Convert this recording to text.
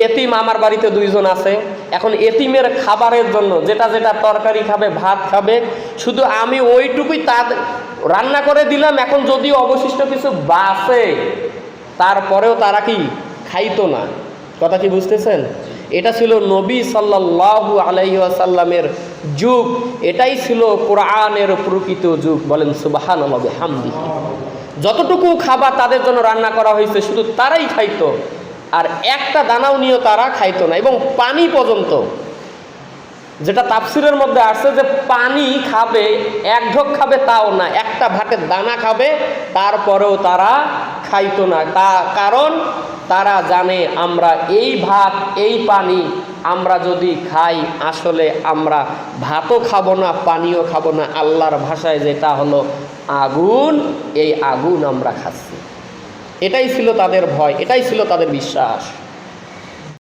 এতিম আমার বাড়িতে 2 জন আছে, এখন এতিমের খাবারের জন্য যেটা যেটা তরকারি খাবে, ভাত খাবে, শুধু আমি ওইটুকুই তাদের রান্না করে দিলাম। এখন যদিও অবশিষ্ট কিছু বাঁচে, তারপরেও তারা কি খাইতো না। কথা কি বুঝতেছেন? এটা ছিল নবী সাল্লাল্লাহু আলাইহি ওয়াসাল্লামের যুগ, এটাই ছিল কোরআনের প্রকৃত যুগ। বলেন সুবহানাল্লাহ বিহামদিহি। যতটুকু খাবার তাদের জন্য রান্না করা হয়েছে শুধু তারাই খাইতো, আর একটা দানাও নিয়ে তারা খাইতো না। এবং পানি পর্যন্ত, যেটা তাফসিরের মধ্যে আসছে যে পানি খাবে, 1 ঢোক খাবে তাও না, একটা ভাতের দানা খাবে, তারপরেও তারা খাইতো না। কারণ তারা জানে আমরা এই ভাত এই পানি আমরা যদি খাই, আসলে আমরা ভাতও খাবো না, পানিও খাবো না, আল্লাহর ভাষায় যেটা হলো আগুন, এই আগুন আমরা খাচ্ছি। এটাই ছিল তাদের ভয়, এটাই ছিল তাদের বিশ্বাস।